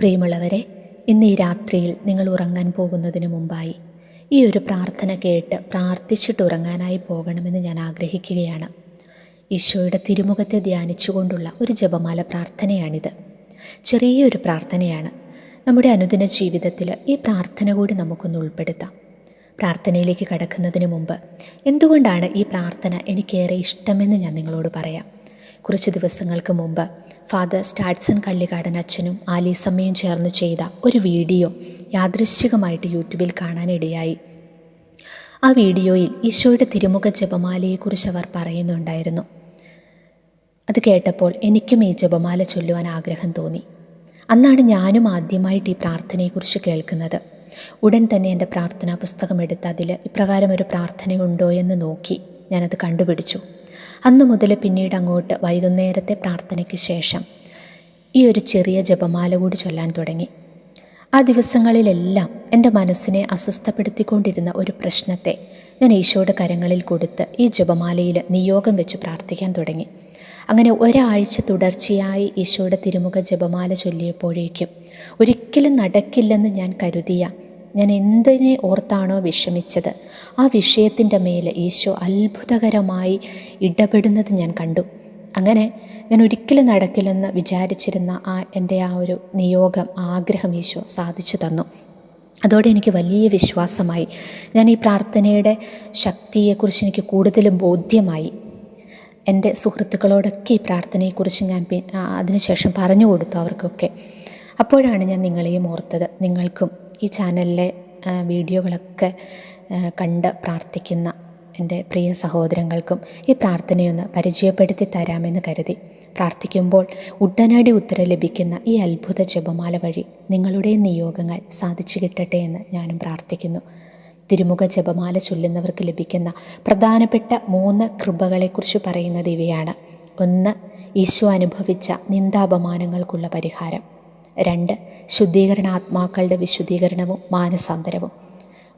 പ്രിയമുള്ളവരെ, ഇന്ന് ഈ രാത്രിയിൽ നിങ്ങൾ ഉറങ്ങാൻ പോകുന്നതിന് മുമ്പായി ഈ ഒരു പ്രാർത്ഥന കേട്ട് പ്രാർത്ഥിച്ചിട്ട് ഉറങ്ങാനായി പോകണമെന്ന് ഞാൻ ആഗ്രഹിക്കുകയാണ്. ഈശോയുടെ തിരുമുഖത്തെ ധ്യാനിച്ചുകൊണ്ടുള്ള ഒരു ജപമാല പ്രാർത്ഥനയാണിത്. ചെറിയൊരു പ്രാർത്ഥനയാണ്. നമ്മുടെ അനുദിന ജീവിതത്തിൽ ഈ പ്രാർത്ഥന കൂടി നമുക്കൊന്ന് ഉൾപ്പെടുത്താം. പ്രാർത്ഥനയിലേക്ക് കടക്കുന്നതിന് മുമ്പ് എന്തുകൊണ്ടാണ് ഈ പ്രാർത്ഥന എനിക്കേറെ ഇഷ്ടമെന്ന് ഞാൻ നിങ്ങളോട് പറയാം. കുറച്ച് ദിവസങ്ങൾക്ക് മുമ്പ് ഫാദർ സ്റ്റാഡ്സൺ കള്ളിക്കാടൻ അച്ഛനും ആലീസമ്മയും ചേർന്ന് ചെയ്ത ഒരു വീഡിയോ യാദൃശ്ചികമായിട്ട് യൂട്യൂബിൽ കാണാനിടയായി. ആ വീഡിയോയിൽ ഈശോയുടെ തിരുമുഖ ജപമാലയെക്കുറിച്ച് അവർ പറയുന്നുണ്ടായിരുന്നു. അത് കേട്ടപ്പോൾ എനിക്കും ഈ ജപമാല ചൊല്ലുവാൻ ആഗ്രഹം തോന്നി. അന്നാണ് ഞാനും ആദ്യമായിട്ട് ഈ പ്രാർത്ഥനയെക്കുറിച്ച് കേൾക്കുന്നത്. ഉടൻ തന്നെ എൻ്റെ പ്രാർത്ഥനാ പുസ്തകം എടുത്ത് അതിൽ ഇപ്രകാരം ഒരു പ്രാർത്ഥനയുണ്ടോ എന്ന് നോക്കി ഞാനത് കണ്ടുപിടിച്ചു. അന്നു മുതൽ പിന്നീട് അങ്ങോട്ട് വൈകുന്നേരത്തെ പ്രാർത്ഥനയ്ക്ക് ശേഷം ഈ ഒരു ചെറിയ ജപമാല കൂടി ചൊല്ലാൻ തുടങ്ങി. ആ ദിവസങ്ങളിലെല്ലാം എൻ്റെ മനസ്സിനെ അസ്വസ്ഥപ്പെടുത്തിക്കൊണ്ടിരുന്ന ഒരു പ്രശ്നത്തെ ഞാൻ ഈശോയുടെ കരങ്ങളിൽ കൊടുത്ത് ഈ ജപമാലയിൽ നിയോഗം വെച്ച് പ്രാർത്ഥിക്കാൻ തുടങ്ങി. അങ്ങനെ ഒരാഴ്ച തുടർച്ചയായി ഈശോയുടെ തിരുമുഖ ജപമാല ചൊല്ലിയപ്പോഴേക്കും ഒരിക്കലും നടക്കില്ലെന്ന് ഞാൻ കരുതിയ, ഞാൻ എന്തിനെ ഓർത്താണോ വിഷമിച്ചത്, ആ വിഷയത്തിൻ്റെ മേലെ ഈശോ അത്ഭുതകരമായി ഇടപെടുന്നത് ഞാൻ കണ്ടു. അങ്ങനെ ഞാൻ ഒരിക്കലും നടക്കില്ലെന്ന് വിചാരിച്ചിരുന്ന എൻ്റെ ആ ഒരു നിയോഗം, ആഗ്രഹം ഈശോ സാധിച്ചു തന്നു. അതോടെ എനിക്ക് വലിയ വിശ്വാസമായി. ഞാൻ ഈ പ്രാർത്ഥനയുടെ ശക്തിയെക്കുറിച്ച് എനിക്ക് കൂടുതലും ബോധ്യമായി. എൻ്റെ സുഹൃത്തുക്കളോടൊക്കെ ഈ പ്രാർത്ഥനയെക്കുറിച്ച് ഞാൻ അതിനുശേഷം പറഞ്ഞു കൊടുത്തു അവർക്കൊക്കെ. അപ്പോഴാണ് ഞാൻ നിങ്ങളെയും ഓർത്തത്. നിങ്ങൾക്കും ഈ ചാനലിലെ വീഡിയോകളൊക്കെ കണ്ട് പ്രാർത്ഥിക്കുന്ന എൻ്റെ പ്രിയ സഹോദരങ്ങൾക്കും ഈ പ്രാർത്ഥനയൊന്ന് പരിചയപ്പെടുത്തി തരാമെന്ന് കരുതി. പ്രാർത്ഥിക്കുമ്പോൾ ഉടനടി ഉത്തരം ലഭിക്കുന്ന ഈ അത്ഭുത ജപമാല വഴി നിങ്ങളുടെ നിയോഗങ്ങൾ സാധിച്ചു കിട്ടട്ടെ എന്ന് ഞാനും പ്രാർത്ഥിക്കുന്നു. തിരുമുഖ ജപമാല ചൊല്ലുന്നവർക്ക് ലഭിക്കുന്ന പ്രധാനപ്പെട്ട 3 കൃപകളെക്കുറിച്ച് പറയുന്നത് ഇവയാണ്. 1. ഈശോ അനുഭവിച്ച നിന്ദാപമാനങ്ങൾക്കുള്ള പരിഹാരം. 2. ശുദ്ധീകരണാത്മാക്കളുടെ വിശുദ്ധീകരണവും മാനസാന്തരവും.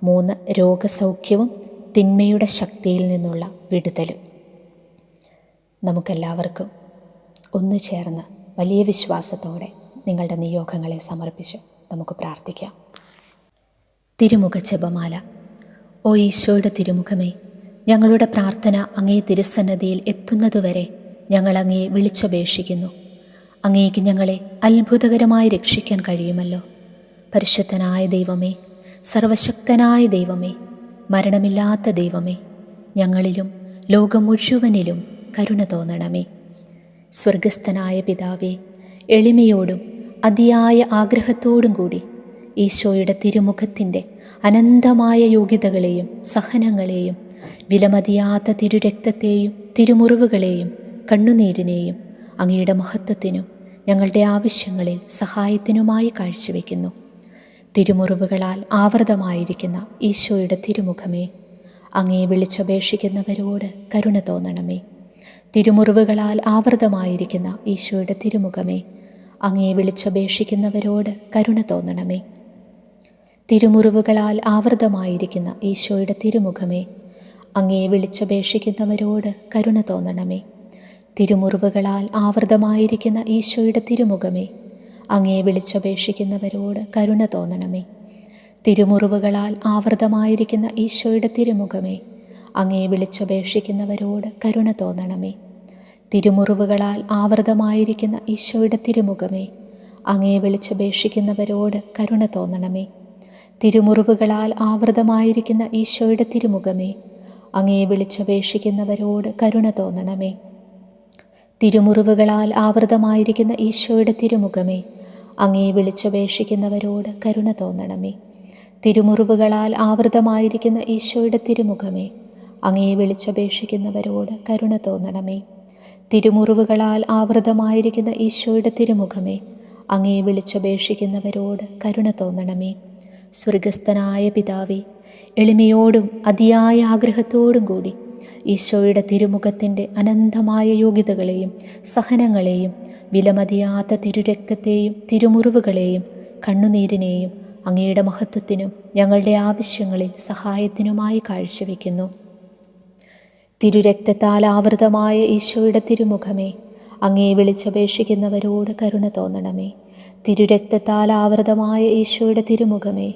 3. രോഗസൗഖ്യവും തിന്മയുടെ ശക്തിയിൽ നിന്നുള്ള വിടുതലും. നമുക്കെല്ലാവർക്കും ഒന്നു ചേർന്ന് വലിയ വിശ്വാസത്തോടെ നിങ്ങളുടെ നിയോഗങ്ങളെ സമർപ്പിച്ച് നമുക്ക് പ്രാർത്ഥിക്കാം. തിരുമുഖ ജപമാല. ഓ ഈശോയുടെ തിരുമുഖമേ, ഞങ്ങളുടെ പ്രാർത്ഥന അങ്ങേ തിരുസന്നതിയിൽ എത്തുന്നതുവരെ ഞങ്ങൾ അങ്ങയെ വിളിച്ചപേക്ഷിക്കുന്നു. അങ്ങേക്ക് ഞങ്ങളെ അത്ഭുതകരമായി രക്ഷിക്കാൻ കഴിയുമല്ലോ. പരിശുദ്ധനായ ദൈവമേ, സർവശക്തനായ ദൈവമേ, മരണമില്ലാത്ത ദൈവമേ, ഞങ്ങളിലും ലോകം മുഴുവനിലും കരുണ തോന്നണമേ. സ്വർഗസ്ഥനായ പിതാവേ, എളിമയോടും അതിയായ ആഗ്രഹത്തോടും കൂടി ഈശോയുടെ തിരുമുഖത്തിൻ്റെ അനന്തമായ യോഗ്യതകളെയും സഹനങ്ങളെയും വിലമതിയാത്ത തിരുരക്തത്തെയും തിരുമുറിവുകളെയും കണ്ണുനീരിനെയും അങ്ങയുടെ മഹത്വത്തിനും ഞങ്ങളുടെ ആവശ്യങ്ങളിൽ സഹായത്തിനുമായി കാഴ്ചവെക്കുന്നു. തിരുമുറിവുകളാൽ ആവൃതമായിരിക്കുന്ന ഈശോയുടെ തിരുമുഖമേ, അങ്ങയെ വിളിച്ചപേക്ഷിക്കുന്നവരോട് കരുണ തോന്നണമേ. തിരുമുറിവുകളാൽ ആവൃതമായിരിക്കുന്ന ഈശോയുടെ തിരുമുഖമേ, അങ്ങയെ വിളിച്ചപേക്ഷിക്കുന്നവരോട് കരുണ തോന്നണമേ. തിരുമുറിവുകളാൽ ആവൃതമായിരിക്കുന്ന ഈശോയുടെ തിരുമുഖമേ, അങ്ങയെ വിളിച്ചപേക്ഷിക്കുന്നവരോട് കരുണ തോന്നണമേ. തിരുമുറിവുകളാൽ ആവൃതമായിരിക്കുന്ന ഈശോയുടെ തിരുമുഖമേ, അങ്ങയെ വിളിച്ചപേക്ഷിക്കുന്നവരോട് കരുണ തോന്നണമേ. തിരുമുറിവുകളാൽ ആവൃതമായിരിക്കുന്ന ഈശോയുടെ തിരുമുഖമേ, അങ്ങയെ വിളിച്ചപേക്ഷിക്കുന്നവരോട് കരുണ തോന്നണമേ. തിരുമുറിവുകളാൽ ആവൃതമായിരിക്കുന്ന ഈശോയുടെ തിരുമുഖമേ, അങ്ങയെ വിളിച്ചപേക്ഷിക്കുന്നവരോട് കരുണ തോന്നണമേ. തിരുമുറിവുകളാൽ ആവൃതമായിരിക്കുന്ന ഈശോയുടെ തിരുമുഖമേ, അങ്ങയെ വിളിച്ചപേക്ഷിക്കുന്നവരോട് കരുണ തോന്നണമേ. തിരുമുറിവുകളാൽ ആവൃതമായിരിക്കുന്ന ഈശോയുടെ തിരുമുഖമേ, അങ്ങയെ വിളിച്ചപേക്ഷിക്കുന്നവരോട് കരുണ തോന്നണമേ. തിരുമുറിവുകളാൽ ആവൃതമായിരിക്കുന്ന ഈശോയുടെ തിരുമുഖമേ, അങ്ങയെ വിളിച്ചപേക്ഷിക്കുന്നവരോട് കരുണ തോന്നണമേ. തിരുമുറിവുകളാൽ ആവൃതമായിരിക്കുന്ന ഈശോയുടെ തിരുമുഖമേ, അങ്ങയെ വിളിച്ചപേക്ഷിക്കുന്നവരോട് കരുണ തോന്നണമേ. സ്വർഗസ്ഥനായ പിതാവേ, എളിമയോടും അതിയായ ആഗ്രഹത്തോടും കൂടി ഈശോയുടെ തിരുമുഖത്തിൻ്റെ അനന്തമായ യോഗ്യതകളെയും സഹനങ്ങളെയും വിലമതിയാത്ത തിരുരക്തത്തെയും തിരുമുറിവുകളെയും കണ്ണുനീരിനെയും അങ്ങയുടെ മഹത്വത്തിനും ഞങ്ങളുടെ ആവശ്യങ്ങളിൽ സഹായത്തിനുമായി കാഴ്ചവെക്കുന്നു. തിരുരക്തത്താൽ ആവൃതമായ ഈശോയുടെ തിരുമുഖമേ, അങ്ങയെ വിളിച്ചപേക്ഷിക്കുന്നവരോട് കരുണ തോന്നണമേ. തിരുരക്തത്താൽ ആവൃതമായ ഈശോയുടെ തിരുമുഖമേ,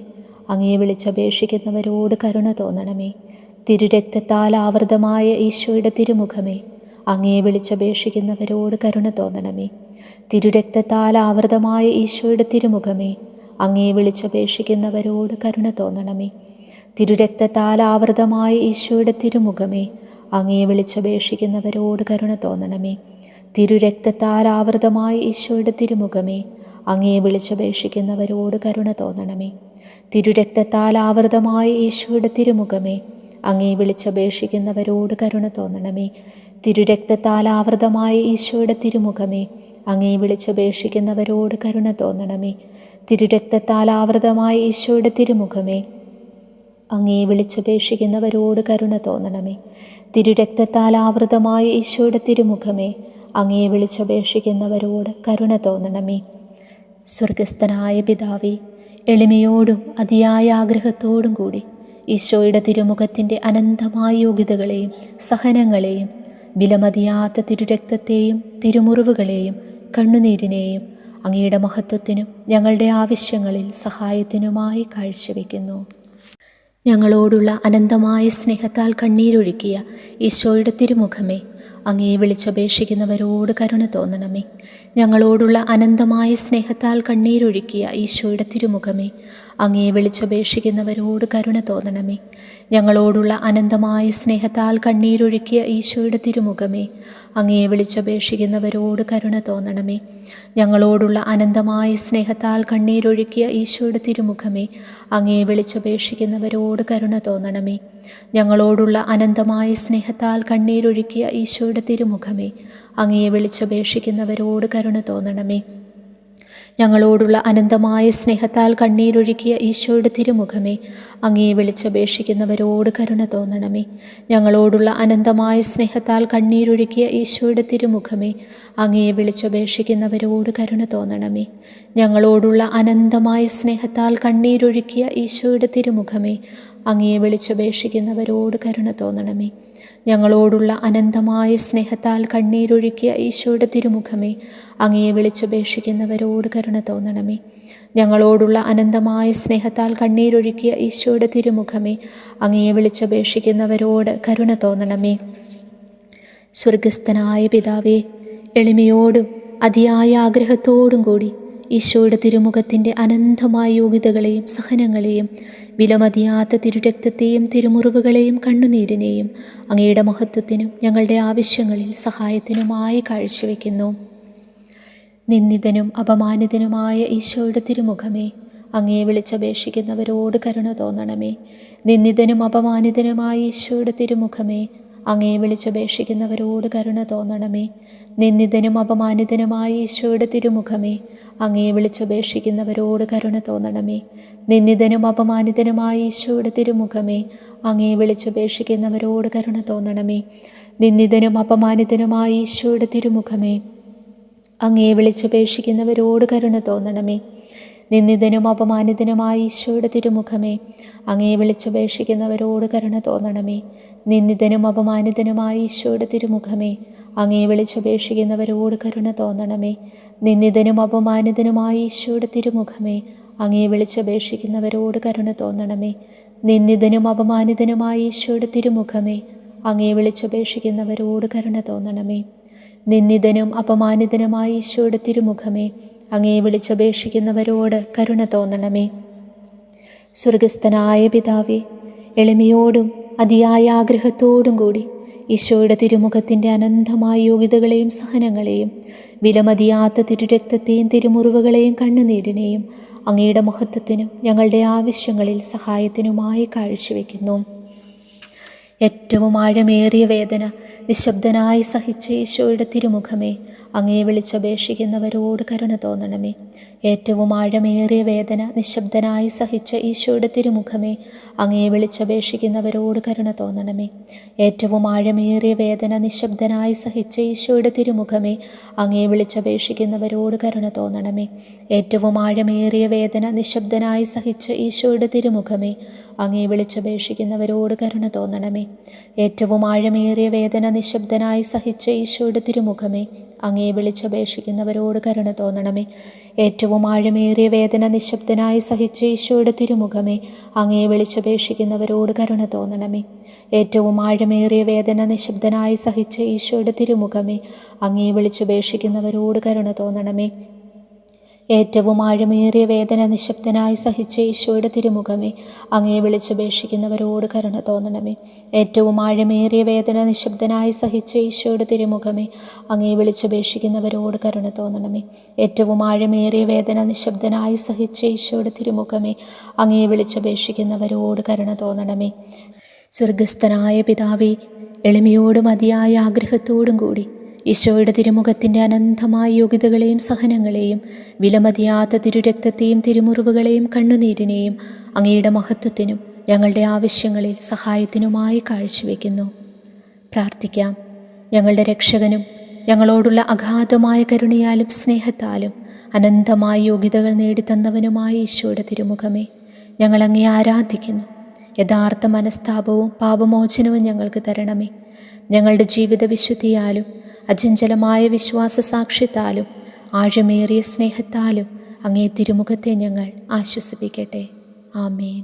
അങ്ങയെ വിളിച്ചപേക്ഷിക്കുന്നവരോട് കരുണ തോന്നണമേ. തിരുരക്തത്താൽ ആവൃതമായ ഈശോയുടെ തിരുമുഖമേ, അങ്ങയെ വിളിച്ചപേക്ഷിക്കുന്നവരോട് കരുണ തോന്നണമേ. തിരുരക്തത്താൽ ആവൃതമായ ഈശോയുടെ തിരുമുഖമേ, അങ്ങയെ വിളിച്ചപേക്ഷിക്കുന്നവരോട് കരുണ തോന്നണമേ. തിരുരക്തത്താൽ ആവൃതമായ ഈശോയുടെ തിരുമുഖമേ, അങ്ങയെ വിളിച്ചപേക്ഷിക്കുന്നവരോട് കരുണ തോന്നണമേ. തിരുരക്തത്താൽ ആവൃതമായ ഈശോയുടെ തിരുമുഖമേ, അങ്ങയെ വിളിച്ചപേക്ഷിക്കുന്നവരോട് കരുണ തോന്നണമേ. തിരുരക്തത്താൽ ആവൃതമായ ഈശോയുടെ തിരുമുഖമേ, അങ്ങയെ വിളിച്ചപേക്ഷിക്കുന്നവരോട് കരുണ തോന്നണമേ. തിരുരക്തത്താൽ ആവൃതമായ ഈശോയുടെ തിരുമുഖമേ, അങ്ങയെ വിളിച്ചപേക്ഷിക്കുന്നവരോട് കരുണ തോന്നണമേ. തിരുരക്തത്താൽ ആവൃതമായ ഈശോയുടെ തിരുമുഖമേ, അങ്ങയെ വിളിച്ചപേക്ഷിക്കുന്നവരോട് കരുണ തോന്നണമേ. തിരുരക്തത്താൽ ആവൃതമായ ഈശോയുടെ തിരുമുഖമേ, അങ്ങയെ വിളിച്ചപേക്ഷിക്കുന്നവരോട് കരുണ തോന്നണമേ. സ്വർഗസ്ഥനായ പിതാവേ, എളിമയോടും അതിയായ ആഗ്രഹത്തോടും കൂടി ഈശോയുടെ തിരുമുഖത്തിൻ്റെ അനന്തമായ യോഗ്യതകളെയും സഹനങ്ങളെയും വിലമതിയാത്ത തിരുരക്തത്തെയും തിരുമുറിവുകളെയും കണ്ണുനീരിനെയും അങ്ങയുടെ മഹത്വത്തിനും ഞങ്ങളുടെ ആവശ്യങ്ങളിൽ സഹായത്തിനുമായി കാഴ്ചവെക്കുന്നു. ഞങ്ങളോടുള്ള അനന്തമായ സ്നേഹത്താൽ കണ്ണീരൊഴുക്കിയ ഈശോയുടെ തിരുമുഖമേ, അങ്ങയെ വിളിച്ചപേക്ഷിക്കുന്നവരോട് കരുണ തോന്നണമേ. ഞങ്ങളോടുള്ള അനന്തമായ സ്നേഹത്താൽ കണ്ണീരൊഴുക്കിയ ഈശോയുടെ തിരുമുഖമേ, അങ്ങയെ വിളിച്ചപേക്ഷിക്കുന്നവരോട് കരുണ തോന്നണമേ. ഞങ്ങളോടുള്ള അനന്തമായ സ്നേഹത്താൽ കണ്ണീരൊഴുക്കിയ ഈശോയുടെ തിരുമുഖമേ, അങ്ങയെ വിളിച്ചപേക്ഷിക്കുന്നവരോട് കരുണ തോന്നണമേ. ഞങ്ങളോടുള്ള അനന്തമായ സ്നേഹത്താൽ കണ്ണീരൊഴുക്കിയ ഈശോയുടെ തിരുമുഖമേ, അങ്ങയെ വിളിച്ചപേക്ഷിക്കുന്നവരോട് കരുണ തോന്നണമേ. ഞങ്ങളോടുള്ള അനന്തമായ സ്നേഹത്താൽ കണ്ണീരൊഴുക്കിയ ഈശോയുടെ തിരുമുഖമേ, അങ്ങയെ വിളിച്ചപേക്ഷിക്കുന്നവരോട് കരുണ തോന്നണമേ. ഞങ്ങളോടുള്ള അനന്തമായ സ്നേഹത്താൽ കണ്ണീരൊഴുക്കിയ ഈശോയുടെ തിരുമുഖമേ, അങ്ങയെ വിളിച്ചപേക്ഷിക്കുന്നവരോട് കരുണ തോന്നണമേ. ഞങ്ങളോടുള്ള അനന്തമായ സ്നേഹത്താൽ കണ്ണീരൊഴുക്കിയ ഈശോയുടെ തിരുമുഖമേ, അങ്ങയെ വിളിച്ചപേക്ഷിക്കുന്നവരോട് കരുണ തോന്നണമേ. ഞങ്ങളോടുള്ള അനന്തമായ സ്നേഹത്താൽ കണ്ണീരൊഴുക്കിയ ഈശോയുടെ തിരുമുഖമേ, അങ്ങയെ വിളിച്ചപേക്ഷിക്കുന്നവരോട് കരുണ തോന്നണമേ. ഞങ്ങളോടുള്ള അനന്തമായ സ്നേഹത്താൽ കണ്ണീരൊഴുക്കിയ ഈശോയുടെ തിരുമുഖമേ, അങ്ങയെ വിളിച്ചപേക്ഷിക്കുന്നവരോട് കരുണ തോന്നണമേ. ഞങ്ങളോടുള്ള അനന്തമായ സ്നേഹത്താൽ കണ്ണീരൊഴുക്കിയ ഈശോയുടെ തിരുമുഖമേ, അങ്ങയെ വിളിച്ചപേക്ഷിക്കുന്നവരോട് കരുണ തോന്നണമേ. സ്വർഗസ്ഥനായ പിതാവേ, എളിമയോടും അതിയായ ആഗ്രഹത്തോടും കൂടി ഈശോയുടെ തിരുമുഖത്തിൻ്റെ അനന്തമായ യോഗ്യതകളെയും സഹനങ്ങളെയും വിലമതിയാത്ത തിരുരക്തത്തെയും തിരുമുറിവുകളെയും കണ്ണുനീരിനെയും അങ്ങയുടെ മഹത്വത്തിനും ഞങ്ങളുടെ ആവശ്യങ്ങളിൽ സഹായത്തിനുമായി കാഴ്ചവെക്കുന്നു. നിന്ദിതനും അപമാനിതനുമായ ഈശോയുടെ തിരുമുഖമേ, അങ്ങയെ വിളിച്ചപേക്ഷിക്കുന്നവരോട് കരുണ തോന്നണമേ. നിന്ദിതനും അപമാനിതനുമായ ഈശോയുടെ തിരുമുഖമേ, അങ്ങയെ വിളിച്ചപേക്ഷിക്കുന്നവരോട് കരുണ തോന്നണമേ. നിന്ദിതനും അപമാനിതനുമായ ഈശോയുടെ തിരുമുഖമേ, അങ്ങയെ വിളിച്ചപേക്ഷിക്കുന്നവരോട് കരുണ തോന്നണമേ. നിന്ദിതനും അപമാനിതനുമായ ഈശോയുടെ തിരുമുഖമേ, അങ്ങയെ വിളിച്ചപേക്ഷിക്കുന്നവരോട് കരുണ തോന്നണമേ. നിന്ദിതനും അപമാനിതനുമായ ഈശോയുടെ തിരുമുഖമേ, അങ്ങയെ വിളിച്ചപേക്ഷിക്കുന്നവരോട് കരുണ തോന്നണമേ. നിന്ദിതനും അപമാനിതനുമായ ഈശോയുടെ തിരുമുഖമേ, അങ്ങയെ വിളിച്ചപേക്ഷിക്കുന്നവരോട് കരുണ തോന്നണമേ. നിന്ദിതനും അപമാനിതനുമായ ഈശോയുടെ തിരുമുഖമേ, അങ്ങയെ വിളിച്ചപേക്ഷിക്കുന്നവരോട് കരുണ തോന്നണമേ. നിന്ദിതനും അപമാനിതനുമായ ഈശോയുടെ തിരുമുഖമേ, അങ്ങയെ വിളിച്ചപേക്ഷിക്കുന്നവരോട് കരുണ തോന്നണമേ. നിന്ദിതനും അപമാനിതനുമായ ഈശോയുടെ തിരുമുഖമേ, അങ്ങയെ വിളിച്ചപേക്ഷിക്കുന്നവരോട് കരുണ തോന്നണമേ. നിന്ദിതനും അപമാനിതനുമായ ഈശോയുടെ തിരുമുഖമേ, അങ്ങയെ വിളിച്ചപേക്ഷിക്കുന്നവരോട് കരുണ തോന്നണമേ. സ്വർഗസ്ഥനായ പിതാവേ, എളിമയോടും അതിയായ ആഗ്രഹത്തോടും കൂടി ഈശോയുടെ തിരുമുഖത്തിൻ്റെ അനന്തമായ യോഗ്യതകളെയും സഹനങ്ങളെയും വിലമതിയാത്ത തിരുരക്തത്തെയും തിരുമുറിവുകളെയും കണ്ണുനീരിനെയും അങ്ങയുടെ മഹത്വത്തിനും ഞങ്ങളുടെ ആവശ്യങ്ങളിൽ സഹായത്തിനുമായി കാഴ്ചവെക്കുന്നു. ഏറ്റവും ആഴമേറിയ വേദന നിശബ്ദനായി സഹിച്ച ഈശോയുടെ തിരുമുഖമേ, അങ്ങയെ വിളിച്ചപേക്ഷിക്കുന്നവരോട് കരുണ തോന്നണമേ. ഏറ്റവും ആഴമേറിയ വേദന നിശബ്ദനായി സഹിച്ച ഈശോയുടെ തിരുമുഖമേ, അങ്ങയെ വിളിച്ചപേക്ഷിക്കുന്നവരോട് കരുണ തോന്നണമേ. ഏറ്റവും ആഴമേറിയ വേദന നിശബ്ദനായി സഹിച്ച ഈശോയുടെ തിരുമുഖമേ, അങ്ങയെ വിളിച്ചപേക്ഷിക്കുന്നവരോട് കരുണ തോന്നണമേ. ഏറ്റവും ആഴമേറിയ വേദന നിശബ്ദനായി സഹിച്ച ഈശോയുടെ തിരുമുഖമേ, അങ്ങയെ വിളിച്ചപേക്ഷിക്കുന്നവരോട് കരുണ തോന്നണമേ. ഏറ്റവും ആഴമേറിയ വേദന നിശബ്ദനായി സഹിച്ച ഈശോയുടെ തിരുമുഖമേ, അങ്ങേ വിളിച്ചപേക്ഷിക്കുന്നവരോട് കരുണ തോന്നണമേ. ഏറ്റവും ആഴമേറിയ വേദന നിശബ്ദനായി സഹിച്ച ഈശോയുടെ തിരുമുഖമേ, അങ്ങേ വിളിച്ചപേക്ഷിക്കുന്നവരോട് കരുണ തോന്നണമേ. ഏറ്റവും ആഴമേറിയ വേദന നിശബ്ദനായി സഹിച്ച ഈശോയുടെ തിരുമുഖമേ, അങ്ങേ വിളിച്ചപേക്ഷിക്കുന്നവരോട് കരുണ തോന്നണമേ. ഏറ്റവും ആഴമേറിയ വേദന നിശബ്ദനായി സഹിച്ച ഈശോയുടെ തിരുമുഖമേ, അങ്ങേ വിളിച്ചപേക്ഷിക്കുന്നവരോട് കരുണ തോന്നണമേ. ഏറ്റവും ആഴമേറിയ വേദന നിശബ്ദനായി സഹിച്ച ഈശോയുടെ തിരുമുഖമേ, അങ്ങേ വിളിച്ചപേക്ഷിക്കുന്നവരോട് കരുണ തോന്നണമേ. ഏറ്റവും ആഴമേറിയ വേദന നിശബ്ദനായി സഹിച്ച ഈശോയുടെ തിരുമുഖമേ, അങ്ങേ വിളിച്ചപേക്ഷിക്കുന്നവരോട് കരുണ തോന്നണമേ. സ്വർഗസ്ഥനായ പിതാവേ, എളിമയോടും അതിയായ ആഗ്രഹത്തോടും കൂടി ഈശോയുടെ തിരുമുഖത്തിൻ്റെ അനന്തമായ യോഗ്യതകളെയും സഹനങ്ങളെയും വിലമതിയാത്ത തിരുരക്തത്തെയും തിരുമുറിവുകളെയും കണ്ണുനീരിനെയും അങ്ങയുടെ മഹത്വത്തിനും ഞങ്ങളുടെ ആവശ്യങ്ങളിൽ സഹായത്തിനുമായി കാഴ്ചവെക്കുന്നു. പ്രാർത്ഥിക്കാം. ഞങ്ങളുടെ രക്ഷകനും ഞങ്ങളോടുള്ള അഗാധമായ കരുണയാലും സ്നേഹത്താലും അനന്തമായ യോഗ്യതകൾ നേടിത്തന്നവനുമായ ഈശോയുടെ തിരുമുഖമേ, ഞങ്ങളങ്ങേ ആരാധിക്കുന്നു. യഥാർത്ഥ മനസ്താപവും പാപമോചനവും ഞങ്ങൾക്ക് തരണമേ. ഞങ്ങളുടെ ജീവിത വിശുദ്ധിയാലും അചഞ്ചലമായ വിശ്വാസ സാക്ഷ്യത്താലും ആഴമേറിയ സ്നേഹത്താലും അങ്ങേ തിരുമുഖത്തെ ഞങ്ങൾ ആശ്വസിപ്പിക്കട്ടെ. ആമേൻ.